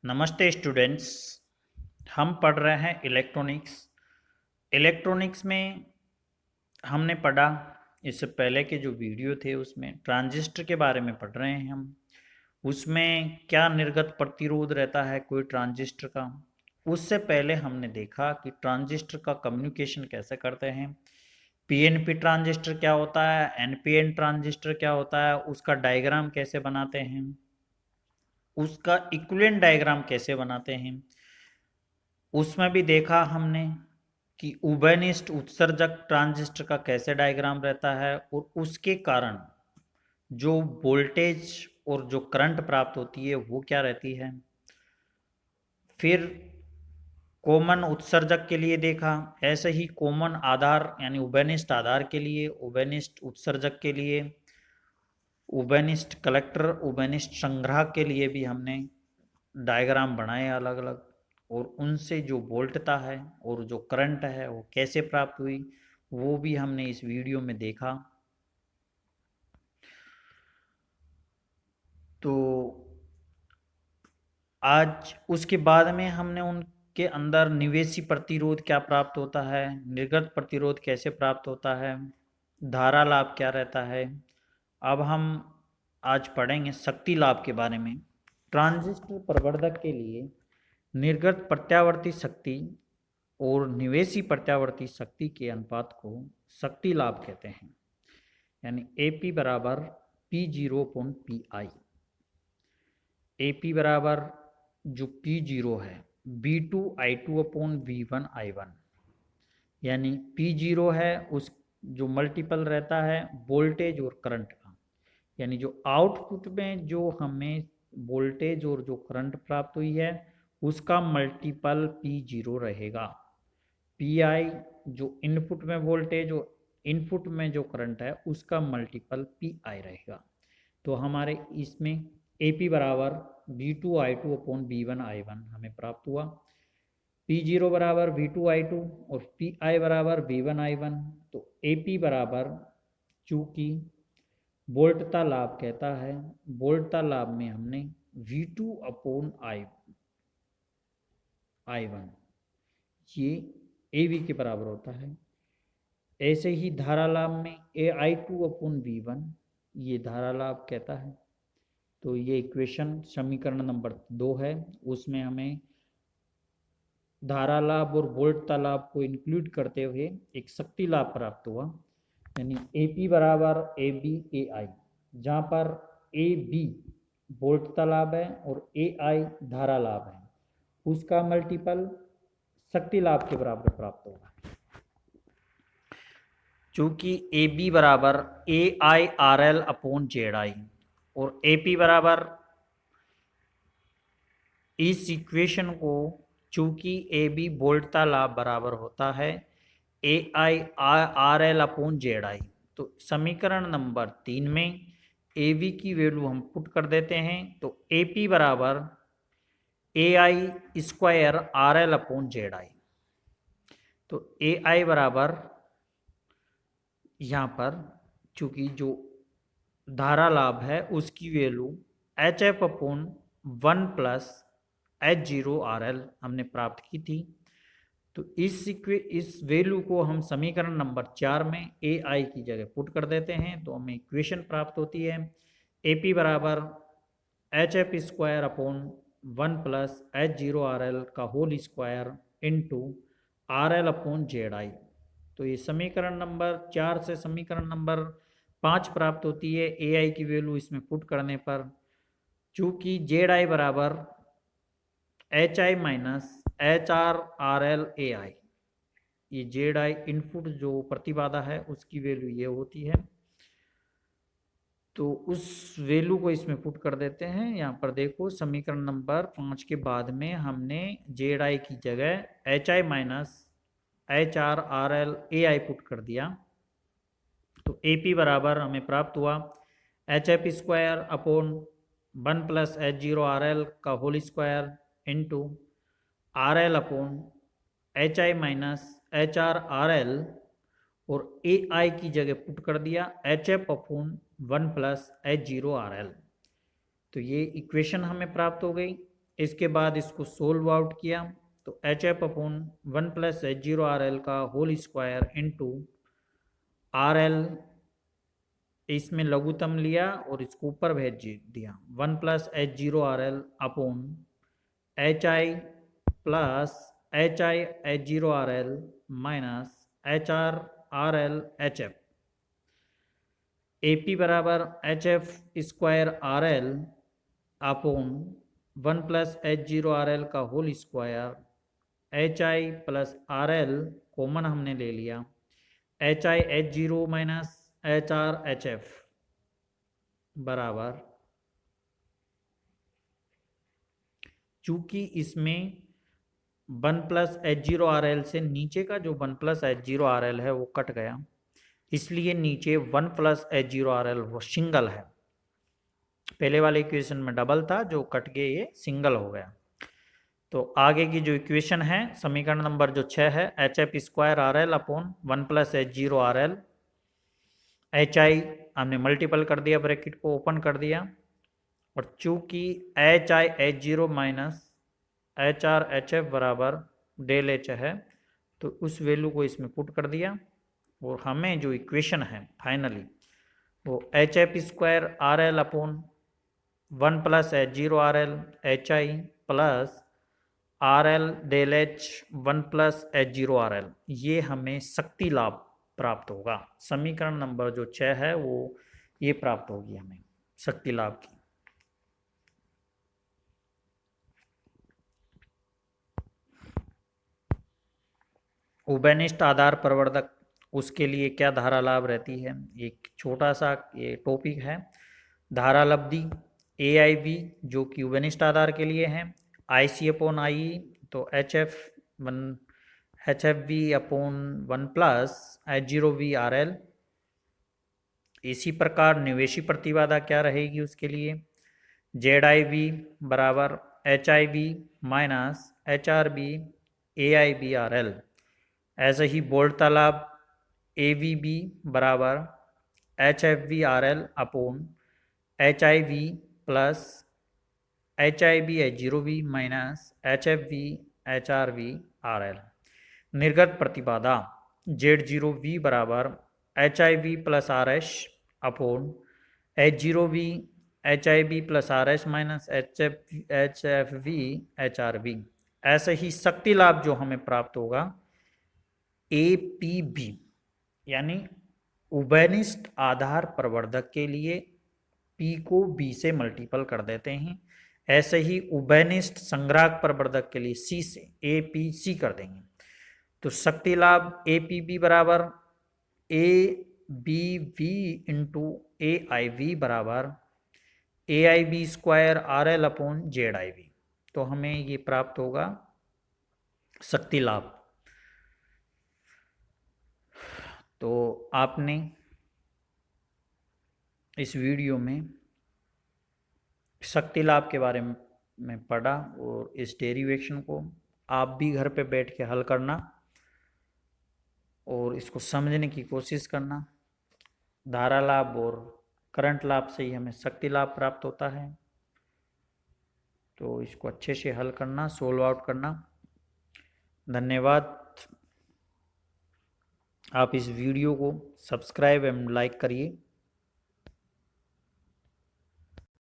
नमस्ते स्टूडेंट्स। हम पढ़ रहे हैं इलेक्ट्रॉनिक्स। इलेक्ट्रॉनिक्स में हमने पढ़ा, इससे पहले के जो वीडियो थे उसमें ट्रांजिस्टर के बारे में पढ़ रहे हैं हम। उसमें क्या निर्गत प्रतिरोध रहता है कोई ट्रांजिस्टर का। उससे पहले हमने देखा कि ट्रांजिस्टर का कम्युनिकेशन कैसे करते हैं, पीएनपी ट्रांजिस्टर क्या होता है, एनपीएन ट्रांजिस्टर क्या होता है, उसका डायग्राम कैसे बनाते हैं, उसका इक्विवेलेंट डायग्राम कैसे बनाते हैं। उसमें भी देखा हमने कि उभयनिष्ठ उत्सर्जक ट्रांजिस्टर का कैसे डायग्राम रहता है और उसके कारण जो वोल्टेज और जो करंट प्राप्त होती है वो क्या रहती है। फिर कॉमन उत्सर्जक के लिए देखा, ऐसे ही कॉमन आधार यानी उभयनिष्ठ आधार के लिए, उभयनिष्ठ उत्सर्जक के लिए, उभयनिष्ठ कलेक्टर, उभयनिष्ठ संग्राहक के लिए भी हमने डायग्राम बनाए अलग अलग, और उनसे जो वोल्टता है और जो करंट है वो कैसे प्राप्त हुई वो भी हमने इस वीडियो में देखा। तो आज उसके बाद में हमने उनके अंदर निवेशी प्रतिरोध क्या प्राप्त होता है, निर्गत प्रतिरोध कैसे प्राप्त होता है, धारा लाभ क्या रहता है। अब हम आज पढ़ेंगे शक्ति लाभ के बारे में। ट्रांजिस्टर प्रवर्धक के लिए निर्गत प्रत्यावर्ती शक्ति और निवेशी प्रत्यावर्ती शक्ति के अनुपात को शक्ति लाभ कहते हैं, यानी AP बराबर P0/Pi। AP बराबर जो P0 है V2I2/V1I1, यानी P0 है उस जो मल्टीपल रहता है वोल्टेज और करंट का, यानी जो आउटपुट में जो हमें वोल्टेज और जो करंट प्राप्त हुई है उसका मल्टीपल P0 रहेगा। Pi जो इनपुट में वोल्टेज और इनपुट में जो करंट है उसका मल्टीपल Pi रहेगा। तो हमारे इसमें AP बराबर V2I2/V1I1 हमें प्राप्त हुआ, P0 बराबर V2I2 और Pi बराबर V1I1। तो AP बराबर, चूंकि वोल्टता लाभ कहता है, वोल्टता लाभ में हमने V2/I1 ये AV के बराबर होता है। ऐसे ही धारा लाभ में AI2/V1 ये धारा लाभ कहता है। तो ये इक्वेशन समीकरण नंबर 2 है, उसमें हमें धारा लाभ और वोल्टता लाभ को इंक्लूड करते हुए एक शक्ति लाभ प्राप्त हुआ, यानी AP बराबर ABAI, जहाँ पर AB वोल्टता लाभ है और AI धारा लाभ है, उसका मल्टीपल शक्ति लाभ के बराबर प्राप्त होगा। चूंकि AB बराबर AIRL/ZI और AP बराबर, इस इक्वेशन को चूंकि AB वोल्टता लाभ बराबर होता है AIRL/ZI, तो समीकरण नंबर 3 में AB की वैल्यू हम पुट कर देते हैं, तो AP बराबर AI²RL/ZI। तो AI बराबर यहाँ पर चूंकि जो धारा लाभ है उसकी वैल्यू HF/1 प्लस H0RL हमने प्राप्त की थी। तो इस वैल्यू को हम समीकरण नंबर 4 में AI की जगह पुट कर देते हैं, तो हमें इक्वेशन प्राप्त होती है AP बराबर HF² प्लस H0RL का होल स्क्वायर इंटू RL/ZI। तो ये समीकरण नंबर 4 से समीकरण नंबर 5 प्राप्त होती है AI की वैल्यू इसमें पुट करने पर। चूंकि ZI बराबर HI माइनस HRRL/AI, ये ZI इनपुट जो प्रतिबाधा है उसकी वैल्यू ये होती है, तो उस वैल्यू को इसमें पुट कर देते हैं। यहाँ पर देखो समीकरण नंबर 5 के बाद में हमने ZI की जगह HI माइनस HRRL/AI पुट कर दिया, तो AP बराबर हमें प्राप्त हुआ HF²/1 प्लस H0RL का whole square into RL/HI minus HRRL, और AI की जगह पुट कर दिया HF/1 प्लस H0RL। तो ये इक्वेशन हमें प्राप्त हो गई इसके बाद इसको सोल्व आउट किया तो H F upon 1 plus H zero R L का whole square into R L, इसमें लघुत्तम लिया और इसको ऊपर भेज दिया 1 plus H zero R L upon H I plus H I H zero R L minus H R L H F. A P बराबर H F square R L upon 1 plus H zero R L का whole square H I plus R L common हमने ले लिया H I H zero minus H R H F बराबर, चूंकि इसमें 1 plus H zero R L से नीचे का जो 1 plus H zero R L है वो कट गया, इसलिए नीचे 1 plus H zero R L वो सिंगल है। पहले वाले इक्वेशन में डबल था जो कट के ये सिंगल हो गया। तो आगे की जो इक्वेशन है समीकरण नंबर जो 6 है H F square R L upon 1 plus H zero R L, H आई हमने मल्टीपल कर दिया, ब्रैकेट को ओपन कर दिया, और चूंकि H I H zero minus H R H F बराबर डेल एच है तो उस वैल्यू को इसमें पुट कर दिया और हमें जो इक्वेशन है फाइनली वो H F square R L upon 1 plus H zero R L H I plus R L del H 1 plus H zero R L, ये हमें शक्ति लाभ प्राप्त होगा। समीकरण नंबर जो 6 है वो ये प्राप्त होगी हमें शक्ति लाभ की। उभयनिष्ठ आधार प्रवर्धक, उसके लिए क्या धारा लाभ रहती है, एक छोटा सा ये टॉपिक है। धारा लब्धि ए आई वी जो कि उभयनिष्ठ आधार के लिए है, आई सी अपॉन आई तो H F V upon 1 plus H zero V R L. इसी प्रकार निवेशी प्रतिबाधा क्या रहेगी उसके लिए, जेड आई वी बराबर H I V minus H R B A I B R L. ऐसे ही बोल्ट तालाब ए वी बी बराबर H F V R L upon H I V plus H I B H zero V minus H F V H R we R L. निर्गत प्रतिबाधा Z zero V बराबर H I V plus R H upon H zero V H I B plus R H minus H F V H R V. ऐसे ही शक्ति लाभ जो हमें प्राप्त होगा ए पी बी, यानी उभयनिष्ठ आधार प्रवर्धक के लिए P को B से मल्टीपल कर देते हैं, ऐसे ही उभयनिष्ठ संग्राहक प्रवर्धक के लिए C से APC कर देंगे। तो शक्ति लाभ APB बराबर ABV इंटू AIV बराबर AIB square RL upon ZIV। तो हमें ये प्राप्त होगा शक्ति लाभ। तो आपने इस वीडियो में शक्ति लाभ के बारे में पढ़ा और इस डेरिवेशन को आप भी घर पे बैठ के हल करना और इसको समझने की कोशिश करना। धारा लाभ और करंट लाभ से ही हमें शक्ति लाभ प्राप्त होता है, तो इसको अच्छे से हल करना, सोल्व आउट करना। धन्यवाद। आप इस वीडियो को सब्सक्राइब एवं लाइक करिए।